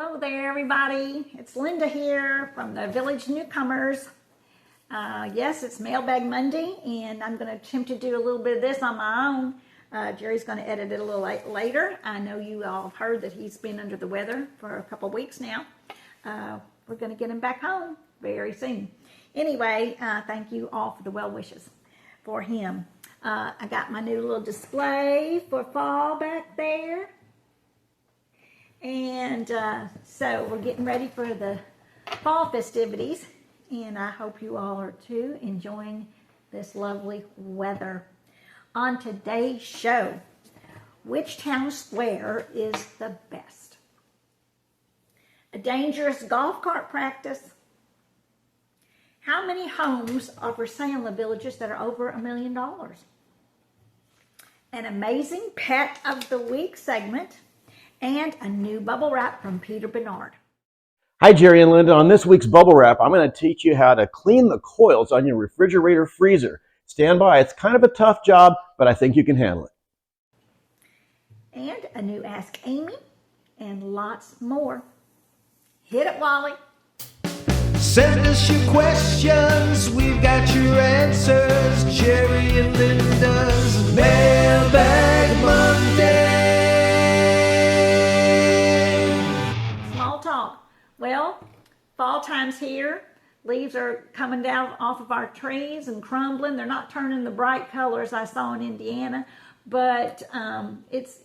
Hello there, everybody. It's Linda here from the Village Newcomers. Yes, it's Mailbag Monday, and I'm going to attempt to do a little bit of this on my own. Jerry's going to edit it a little later. I know you all have heard that he's been under the weather for a couple weeks now. We're going to get him back home very soon. Anyway, thank you all for the well wishes for him. I got my new little display for fall back there. And so we're getting ready for the fall festivities, and I hope you all are too, enjoying this lovely weather. On today's show, which town square is the best? A dangerous golf cart practice? How many homes are for sale in the villages that are over $1 million? An amazing pet of the week segment, and a new bubble wrap from Peter Bernard. Hi, Jerry and Linda. On this week's bubble wrap, I'm going to teach you how to clean the coils on your refrigerator freezer. Stand by. It's kind of a tough job, but I think you can handle it. And a new Ask Amy, and lots more. Hit it, Wally. Send us your questions, we've got your answers. Jerry and Linda's Mailbag Monday. Small talk. Well, fall time's here. Leaves are coming down off of our trees and crumbling. They're not turning the bright colors I saw in Indiana, but it's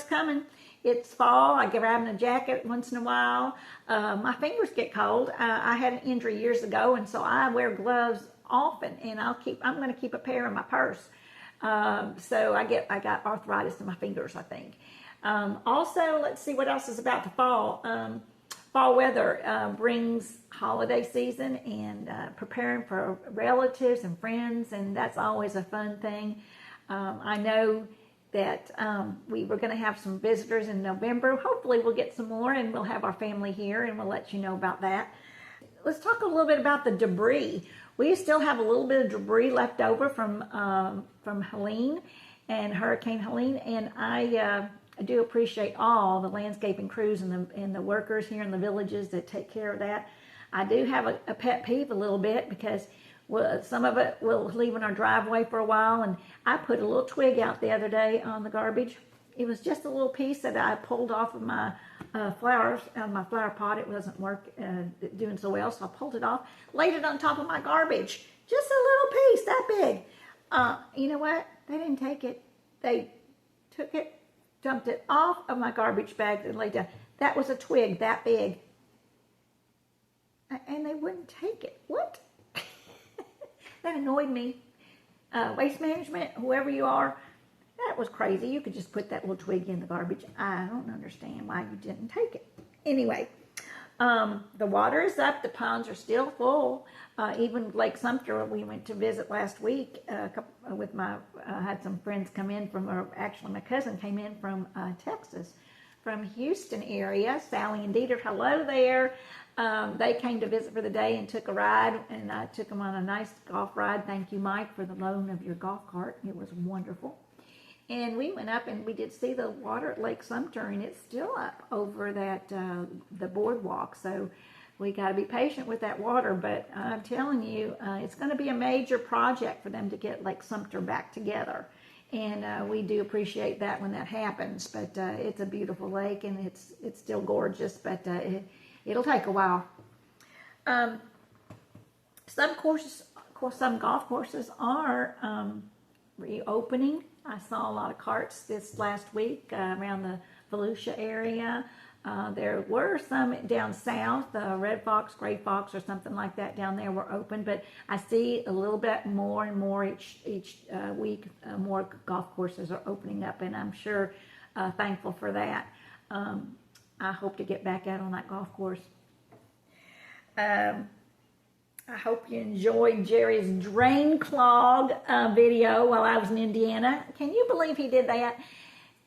coming. It's fall. I grab a jacket once in a while. My fingers get cold. I had an injury years ago, and so I wear gloves often, and I'm going to keep a pair in my purse. So I got arthritis in my fingers, I think. Also, let's see what else is about to fall. Fall weather brings holiday season and preparing for relatives and friends, and that's always a fun thing. I know that we were going to have some visitors in November. Hopefully we'll get some more, and we'll have our family here, and we'll let you know about that. Let's talk a little bit about the debris. We still have a little bit of debris left over from Helene and Hurricane Helene, and I do appreciate all the landscaping crews and the workers here in the villages that take care of that. I do have a pet peeve a little bit because some of it will leave in our driveway for a while, and I put a little twig out the other day on the garbage. It was just a little piece that I pulled off of my flowers, out of my flower pot. It wasn't doing so well, so I pulled it off, laid it on top of my garbage. Just a little piece, that big. You know what? They didn't take it. They took it, dumped it off of my garbage bag and laid down. That was a twig that big. And they wouldn't take it. What? That annoyed me. Waste management, whoever you are, that was crazy. You could just put that little twig in the garbage. I don't understand why you didn't take it. Anyway, the water is up. The ponds are still full. Even Lake Sumter, we went to visit last week with I had some friends come in actually my cousin came in from Texas, from Houston area. Sally and Dieter, hello there. They came to visit for the day and took a ride, and I took them on a nice golf ride. Thank you, Mike, for the loan of your golf cart. It was wonderful. And we went up and we did see the water at Lake Sumter, and it's still up over the boardwalk. So we got to be patient with that water, but I'm telling you, it's going to be a major project for them to get Lake Sumter back together. And we do appreciate that when that happens, but it's a beautiful lake, and it's still gorgeous, but it'll take a while. Some golf courses are reopening. I saw a lot of carts this last week around the Volusia area. There were some down south, Red Fox, Gray Fox, or something like that down there were open, but I see a little bit more and more each week. More golf courses are opening up, and I'm sure thankful for that. I hope to get back out on that golf course. I hope you enjoyed Jerry's drain clog video while I was in Indiana. Can you believe he did that?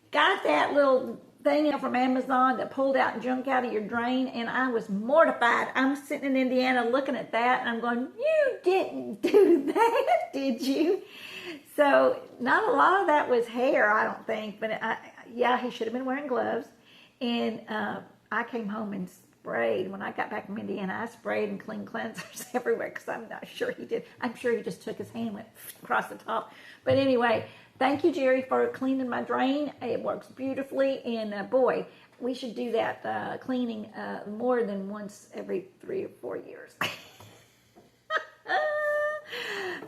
Got that little thing from Amazon that pulled out junk out of your drain, and I was mortified. I'm sitting in Indiana looking at that, and I'm going, you didn't do that, did you? So not a lot of that was hair, I don't think, but yeah, he should have been wearing gloves. And I came home and sprayed. When I got back from Indiana, I sprayed and cleaned cleansers everywhere because I'm not sure he did. I'm sure he just took his hand and went across the top. But anyway, thank you, Jerry, for cleaning my drain. It works beautifully. And boy, we should do that cleaning more than once every 3 or 4 years.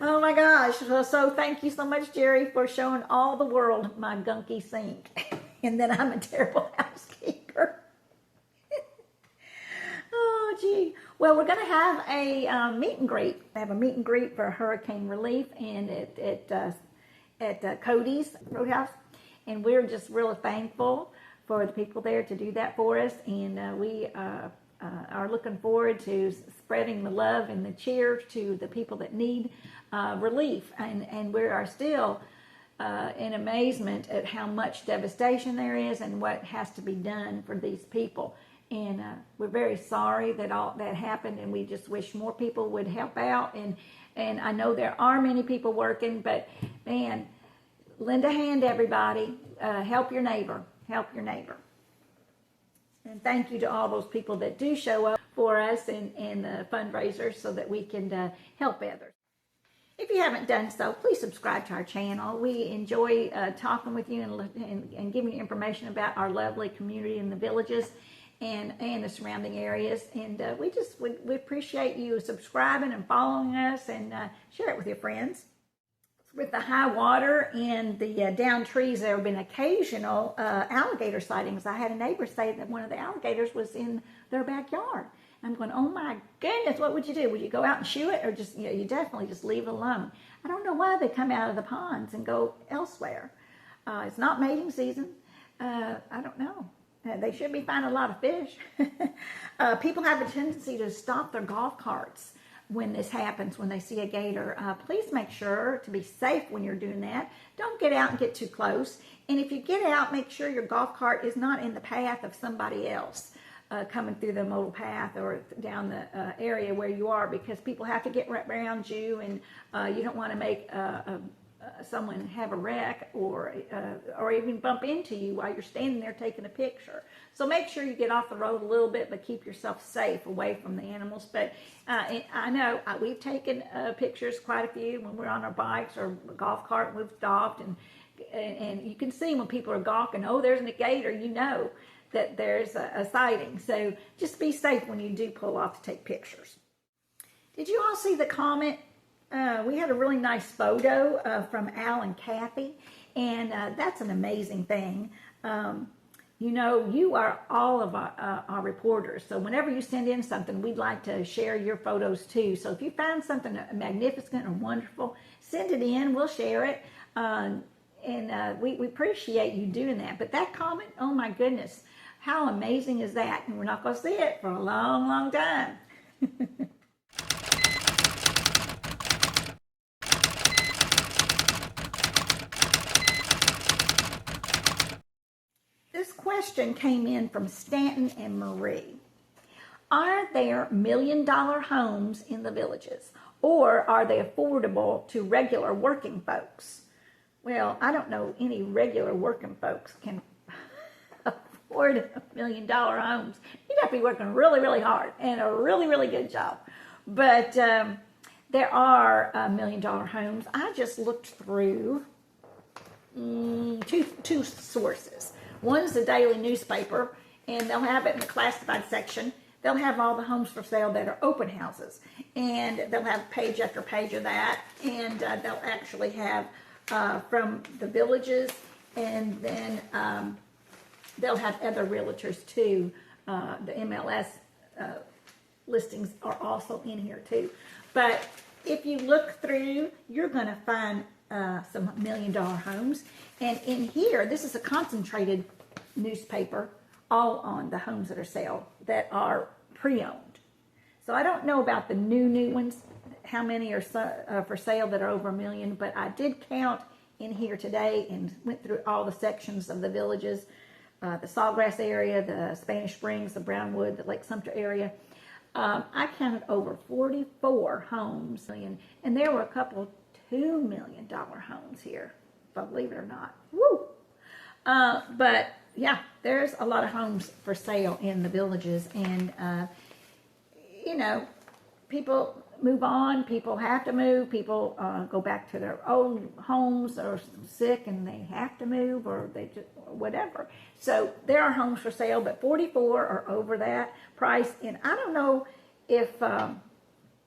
Oh my gosh. So thank you so much, Jerry, for showing all the world my gunky sink. And then I'm a terrible housekeeper. Oh, gee. Well, we're going to have a meet and greet. We have a meet and greet for hurricane relief and at Cody's Roadhouse. And we're just really thankful for the people there to do that for us. And we are looking forward to spreading the love and the cheer to the people that need relief. And we are still in amazement at how much devastation there is and what has to be done for these people. And we're very sorry that all that happened, and we just wish more people would help out. And I know there are many people working, but man, lend a hand, everybody. Help your neighbor. Help your neighbor. And thank you to all those people that do show up for us and the fundraisers so that we can help others. If you haven't done so, please subscribe to our channel. We enjoy talking with you and giving you information about our lovely community in the villages and the surrounding areas. And we appreciate you subscribing and following us, and share it with your friends. With the high water and the downed trees, there have been occasional alligator sightings. I had a neighbor say that one of the alligators was in their backyard. I'm going, oh my goodness, what would you do? Would you go out and shoot it, or just, you definitely just leave it alone? I don't know why they come out of the ponds and go elsewhere. It's not mating season. I don't know. They should be finding a lot of fish. People have a tendency to stop their golf carts when this happens, when they see a gator. Please make sure to be safe when you're doing that. Don't get out and get too close. And if you get out, make sure your golf cart is not in the path of somebody else coming through the mobile path or down the area where you are, because people have to get right around you, and you don't want to make someone have a wreck or even bump into you while you're standing there taking a picture. So make sure you get off the road a little bit, but keep yourself safe away from the animals. But I know we've taken pictures, quite a few, when we're on our bikes or a golf cart, and we've stopped, and you can see when people are gawking, oh, there's a gator, you know that there's a sighting. So just be safe when you do pull off to take pictures. Did you all see the comment? We had a really nice photo from Al and Kathy, and that's an amazing thing. You are all of our reporters, so whenever you send in something, we'd like to share your photos too. So if you find something magnificent or wonderful, send it in, we'll share it, and we appreciate you doing that. But that comment, oh my goodness, how amazing is that? And we're not going to see it for a long, long time. This question came in from Stanton and Marie. Are there $1 million homes in the villages, or are they affordable to regular working folks? Well, I don't know any regular working folks can afford $1 million homes. You'd have to be working really, really hard and a really, really good job. But there are $1 million homes. I just looked through two sources. One's the daily newspaper, and they'll have it in the classified section. They'll have all the homes for sale that are open houses, and they'll have page after page of that, and they'll actually have from the villages, and then they'll have other realtors too. The MLS listings are also in here too. But if you look through, you're going to find some $1 million homes. And in here, this is a concentrated newspaper all on the homes that are sale that are pre-owned. So I don't know about the new ones, how many are for sale that are over $1 million, but I did count in here today and went through all the sections of the villages, the Sawgrass area, the Spanish Springs, the Brownwood, the Lake Sumter area. I counted over 44 homes, and there were a couple $2 million homes here, believe it or not. Woo! But yeah, there's a lot of homes for sale in the villages, and you know, people move on, people have to move, people go back to their old homes, or sick and they have to move, or they just, whatever. So there are homes for sale, but 44 or over that price. And I don't know if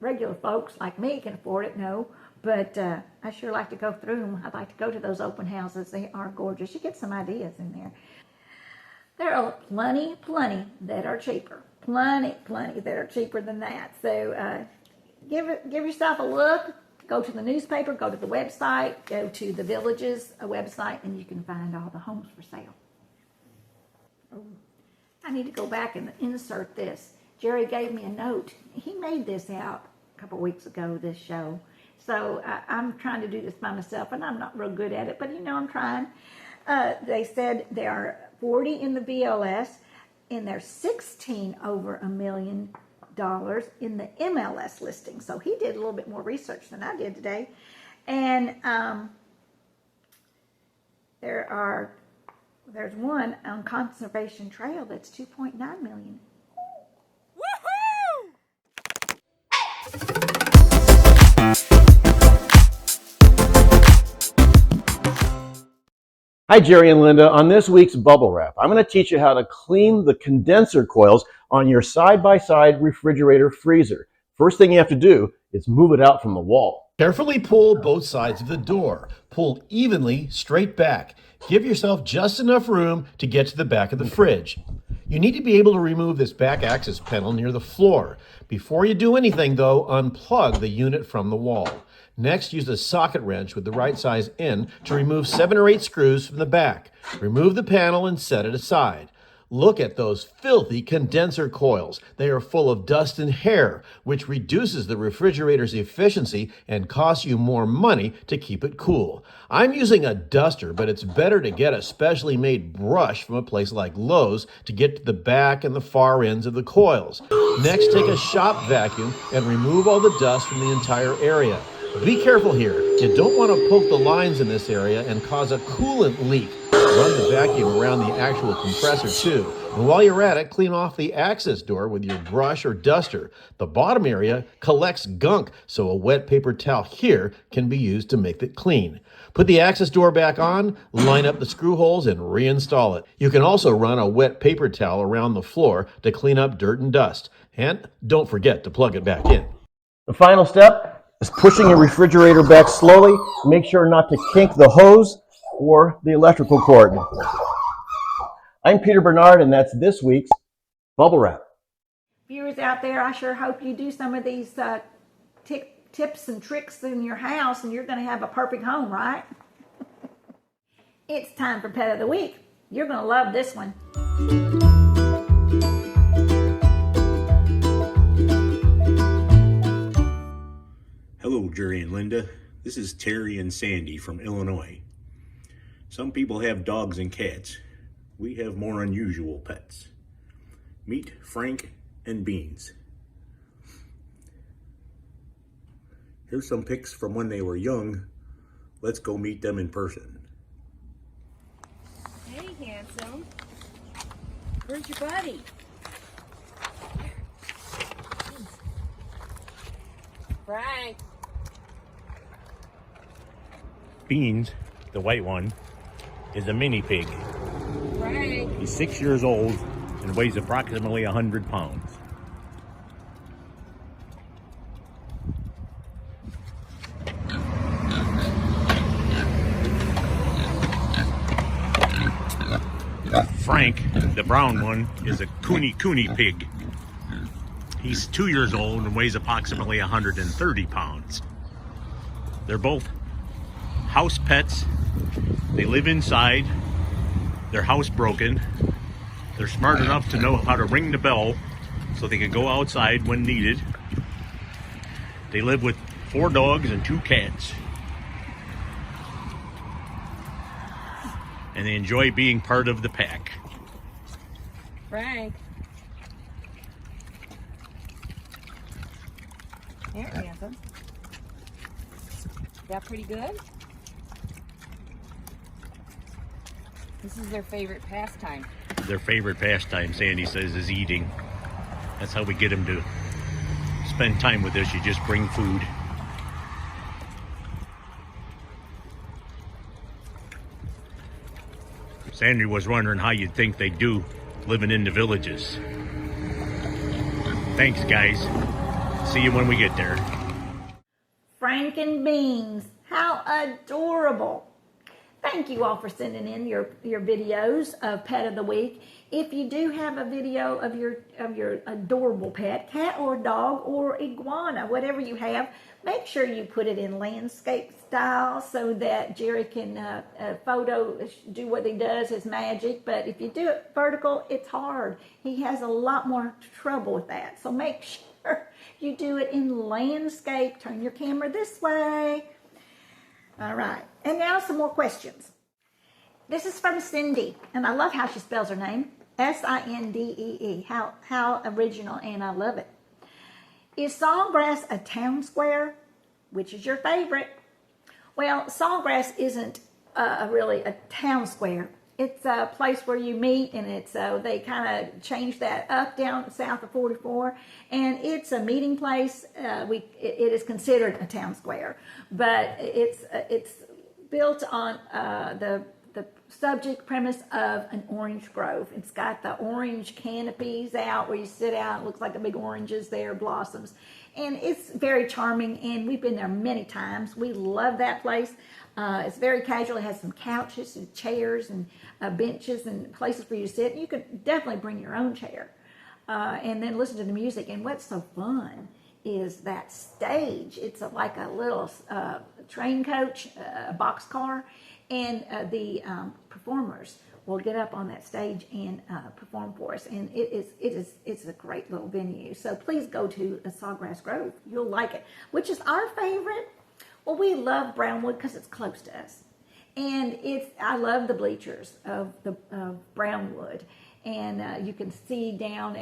regular folks like me can afford it, no, but I sure like to go through them. I'd like to go to those open houses. They are gorgeous. You get some ideas in there. There are plenty that are cheaper. Plenty that are cheaper than that. So give yourself a look. Go to the newspaper, go to the website, go to the village's website, and you can find all the homes for sale. Oh, I need to go back and insert this. Jerry gave me a note. He made this out a couple weeks ago, this show. So I'm trying to do this by myself, and I'm not real good at it, but you know I'm trying. They said there are 40 in the BLS, and there's 16 over $1 million in the MLS listing. So he did a little bit more research than I did today. And there's one on Conservation Trail that's 2.9 million. Woohoo! Hi, Jerry and Linda. On this week's Bubble Wrap, I'm going to teach you how to clean the condenser coils on your side-by-side refrigerator freezer. First thing you have to do is move it out from the wall. Carefully pull both sides of the door. Pull evenly straight back. Give yourself just enough room to get to the back of the fridge. You need to be able to remove this back access panel near the floor. Before you do anything, though, unplug the unit from the wall. Next, use a socket wrench with the right size end to remove 7 or 8 screws from the back. Remove the panel and set it aside. Look at those filthy condenser coils. They are full of dust and hair, which reduces the refrigerator's efficiency and costs you more money to keep it cool. I'm using a duster, but it's better to get a specially made brush from a place like Lowe's to get to the back and the far ends of the coils. Next, take a shop vacuum and remove all the dust from the entire area. Be careful here. You don't want to poke the lines in this area and cause a coolant leak. Run the vacuum around the actual compressor too. And while you're at it, clean off the access door with your brush or duster. The bottom area collects gunk, so a wet paper towel here can be used to make it clean. Put the access door back on, line up the screw holes, and reinstall it. You can also run a wet paper towel around the floor to clean up dirt and dust. And don't forget to plug it back in. The final step is pushing your refrigerator back slowly. Make sure not to kink the hose or the electrical cord. I'm Peter Bernard, and that's this week's Bubble Wrap. Viewers out there, I sure hope you do some of these tips and tricks in your house, and you're going to have a perfect home, right? It's time for Pet of the Week. You're going to love this one. Hello, Jerry and Linda. This is Terry and Sandy from Illinois. Some people have dogs and cats. We have more unusual pets. Meet Frank and Beans. Here's some pics from when they were young. Let's go meet them in person. Hey, handsome. Where's your buddy? Frank. Beans, the white one, is a mini pig. Frank. He's 6 years old and weighs approximately 100 pounds. Frank, the brown one, is a cooney pig. He's 2 years old and weighs approximately 130 pounds. They're both house pets. They live inside. They're housebroken. They're smart enough to know how to ring the bell so they can go outside when needed. They live with 4 dogs and 2 cats. And they enjoy being part of the pack. Frank. Here, handsome. That pretty good? This is their favorite pastime. Their favorite pastime, Sandy says, is eating. That's how we get them to spend time with us. You just bring food. Sandy was wondering how you'd think they do living in the villages. Thanks, guys. See you when we get there. Frank and Beans, how adorable. Thank you all for sending in your videos of Pet of the Week. If you do have a video of your adorable pet, cat or dog or iguana, whatever you have, make sure you put it in landscape style so that Jerry can do what he does, his magic. But if you do it vertical, it's hard. He has a lot more trouble with that. So make sure you do it in landscape. Turn your camera this way. All right, and now some more questions. This is from Cindy, and I love how she spells her name, Sindee. How original, and I love it. Is Sawgrass a town square? Which is your favorite? Well, Sawgrass isn't really a town square. It's a place where you meet, and it's they kind of changed that up, down, south of 44, and it's a meeting place. It is considered a town square, but it's built on the subject premise of an orange grove. It's got the orange canopies out where you sit out. It looks like the big oranges there, blossoms, and it's very charming. And we've been there many times. We love that place. It's very casual. It has some couches and chairs and benches and places for you to sit. You could definitely bring your own chair and then listen to the music. And what's so fun is that stage. It's like a little train coach, a box car, and the performers will get up on that stage and perform for us. And it's a great little venue. So please go to the Sawgrass Grove. You'll like it. Which is our favorite? Well, we love Brownwood because it's close to us, and I love the bleachers of Brownwood, and you can see down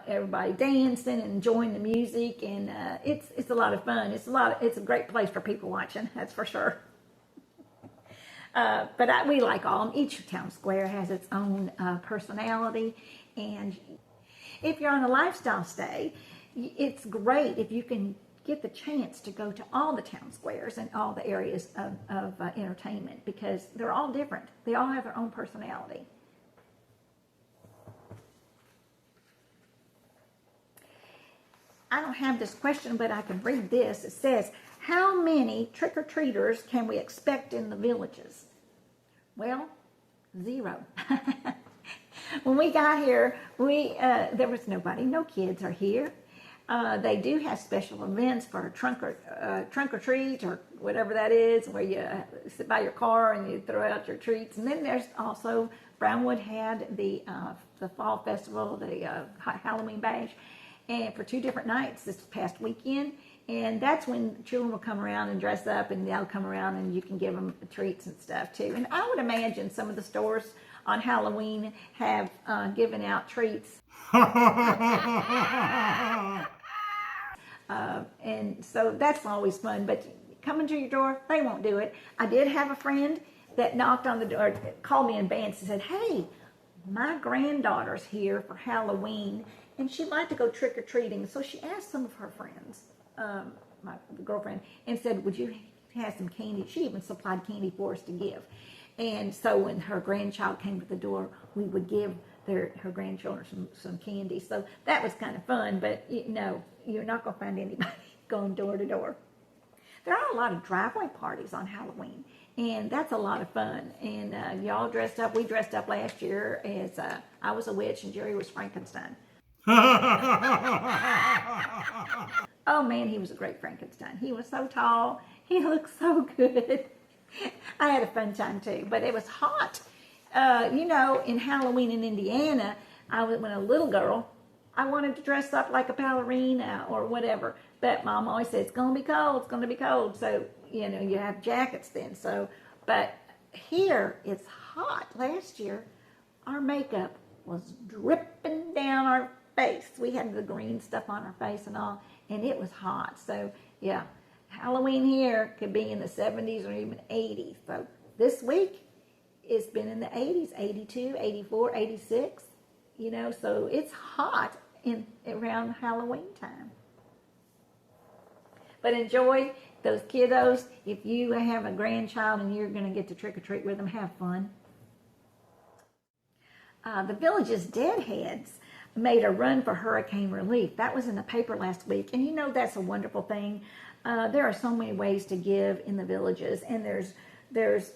everybody dancing and enjoying the music, and it's a lot of fun. It's a great place for people watching. That's for sure. But we like all of them. Each town square has its own personality, and if you're on a lifestyle stay, it's great if you can get the chance to go to all the town squares and all the areas of entertainment, because they're all different. They all have their own personality. I don't have this question, but I can read this. It says, how many trick-or-treaters can we expect in the villages? Well, 0. When we got here, there was nobody. No kids are here. They do have special events for trunk or treat or whatever that is, where you sit by your car and you throw out your treats. And then there's also, Brownwood had the fall festival, the Halloween bash, and for 2 different nights this past weekend. And that's when children will come around and dress up, and they'll come around and you can give them treats and stuff too. And I would imagine some of the stores on Halloween have given out treats. And so that's always fun, but coming to your door, they won't do it. I did have a friend that knocked on the door, called me in advance and said, hey, my granddaughter's here for Halloween and she'd like to go trick-or-treating. So she asked some of her friends, my girlfriend, and said, would you have some candy? She even supplied candy for us to give. And so when her grandchild came to the door, we would give her grandchildren some candy. So that was kind of fun, but no, you're not going to find anybody going door to door. There are a lot of driveway parties on Halloween, and that's a lot of fun. And y'all dressed up. We dressed up last year as I was a witch and Jerry was Frankenstein. Oh man, he was a great Frankenstein. He was so tall. He looked so good. I had a fun time too, but it was hot. In Halloween in Indiana, when a little girl, I wanted to dress up like a ballerina or whatever. But Mom always said, it's going to be cold, it's going to be cold. So, you have jackets then. So, but here it's hot. Last year, our makeup was dripping down our face. We had the green stuff on our face and all, and it was hot. So, yeah, Halloween here could be in the 70s or even 80s. So this week, it's been in the 80s, 82, 84, 86, so it's hot around Halloween time. But enjoy those kiddos. If you have a grandchild and you're going to get to trick-or-treat with them, have fun. The village's deadheads made a run for hurricane relief. That was in the paper last week, and that's a wonderful thing. There are so many ways to give in the villages, and there's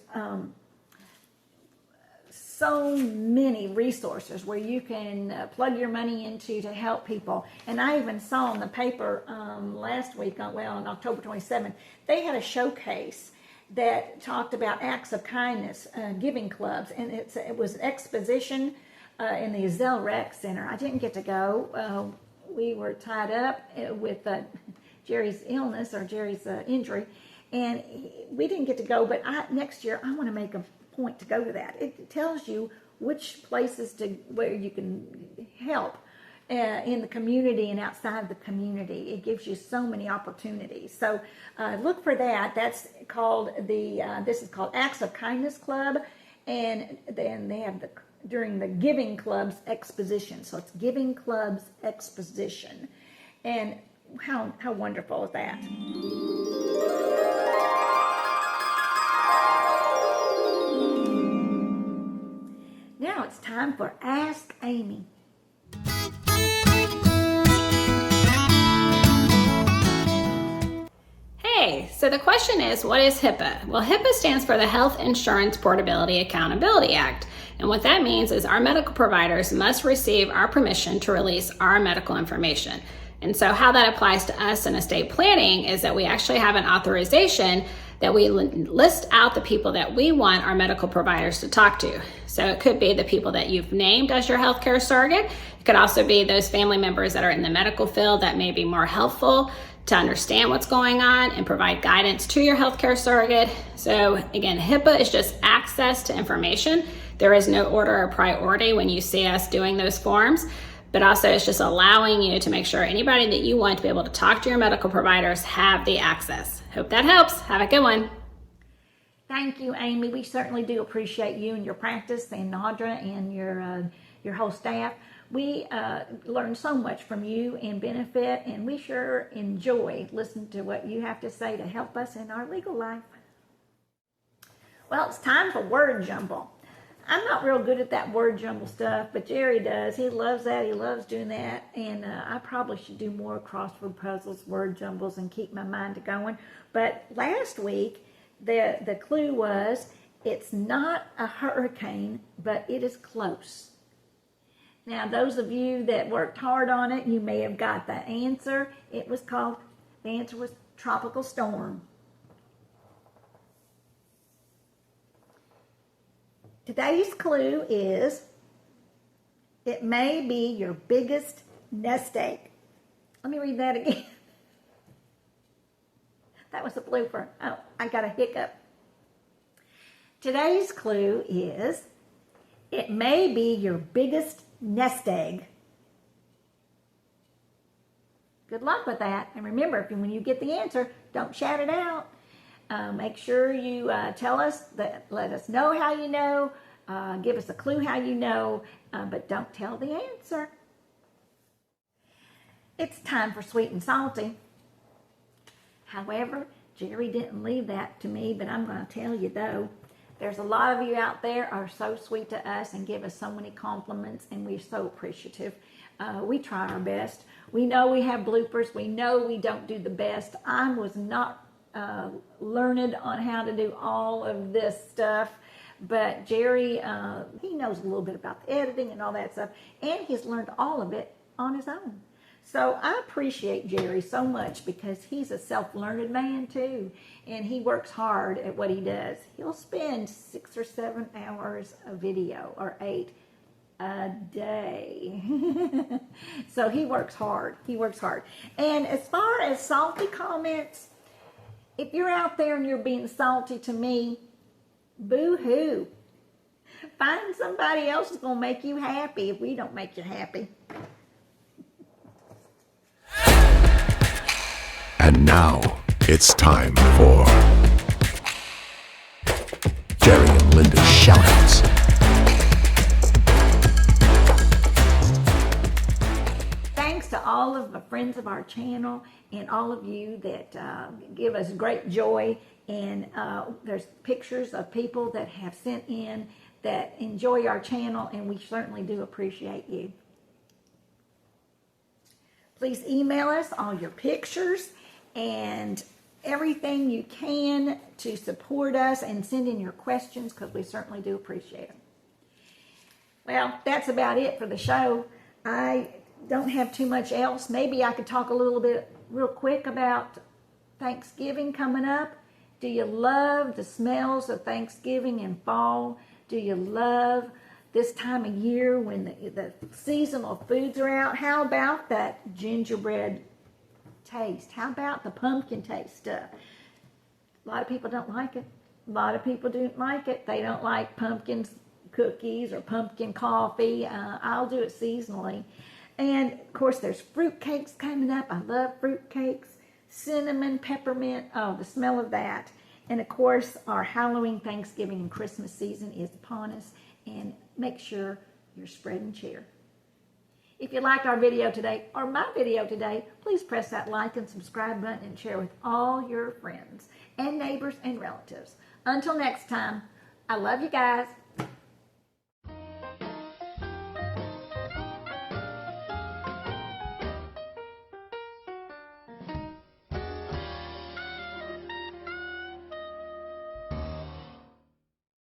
so many resources where you can plug your money into to help people. And I even saw in the paper last week, on October 27th, they had a showcase that talked about acts of kindness, giving clubs, and it was an exposition in the Zell Rec Center. I didn't get to go. We were tied up with Jerry's illness or Jerry's injury, and we didn't get to go. But next year, I want to make a point to go to that. It tells you which places where you can help in the community and outside the community. It gives you so many opportunities. So look for that. That's called this is called Acts of Kindness Club, and then they have during the Giving Club's exposition. So it's Giving Club's exposition, and how wonderful is that? Now it's time for Ask Amy. Hey, so the question is, what is HIPAA? Well, HIPAA stands for the Health Insurance Portability Accountability Act. And what that means is our medical providers must receive our permission to release our medical information. And so how that applies to us in estate planning is that we actually have an authorization that we list out the people that we want our medical providers to talk to. So it could be the people that you've named as your healthcare surrogate. It could also be those family members that are in the medical field that may be more helpful to understand what's going on and provide guidance to your healthcare surrogate. So again, HIPAA is just access to information. There is no order or priority when you see us doing those forms, but also it's just allowing you to make sure anybody that you want to be able to talk to your medical providers have the access. Hope that helps. Have a good one. Thank you, Amy. We certainly do appreciate you and your practice, and Nadra and your whole staff. We learn so much from you and benefit, and we sure enjoy listening to what you have to say to help us in our legal life. Well, it's time for word jumble. I'm not real good at that word jumble stuff, but Jerry does. He loves that. He loves doing that, and I probably should do more crossword puzzles, word jumbles, and keep my mind going. But last week, the clue was, it's not a hurricane, but it is close. Now, those of you that worked hard on it, you may have got the answer. The answer was tropical storm. Today's clue is, it may be your biggest nest egg. Let me read that again. That was a blooper. Oh, I got a hiccup. Today's clue is, it may be your biggest nest egg. Good luck with that. And remember, when you get the answer, don't shout it out. Make sure you tell us, let us know how you know, give us a clue how you know, but don't tell the answer. It's time for sweet and salty. However, Jerry didn't leave that to me, but I'm going to tell you though. There's a lot of you out there are so sweet to us and give us so many compliments, and we're so appreciative. We try our best. We know we have bloopers. We know we don't do the best. I was not learned on how to do all of this stuff, but Jerry, he knows a little bit about the editing and all that stuff, and he's learned all of it on his own. So I appreciate Jerry so much, because he's a self-learned man too, and he works hard at what he does. He'll spend 6 or 7 hours a video, or 8 a day. So he works hard. He works hard. And as far as salty comments, if you're out there and you're being salty to me, boo-hoo. Find somebody else who's going to make you happy if we don't make you happy. And now it's time for Jerry and Linda's shoutouts. Thanks to all of the friends of our channel and all of you that give us great joy. And there's pictures of people that have sent in that enjoy our channel, and we certainly do appreciate you. Please email us all your pictures and everything you can to support us, and send in your questions, because we certainly do appreciate them. Well, that's about it for the show. I don't have too much else. Maybe I could talk a little bit real quick about Thanksgiving coming up. Do you love the smells of Thanksgiving in fall? Do you love this time of year when the seasonal foods are out? How about that gingerbread taste? How about the pumpkin taste stuff? A lot of people don't like it. A lot of people don't like it. They don't like pumpkin cookies or pumpkin coffee. I'll do it seasonally. And of course, there's fruit cakes coming up. I love fruit cakes. Cinnamon, peppermint, oh, the smell of that. And of course, our Halloween, Thanksgiving, and Christmas season is upon us. And make sure you're spreading cheer. If you liked our video today, or my video today, please press that like and subscribe button and share with all your friends and neighbors and relatives. Until next time, I love you guys.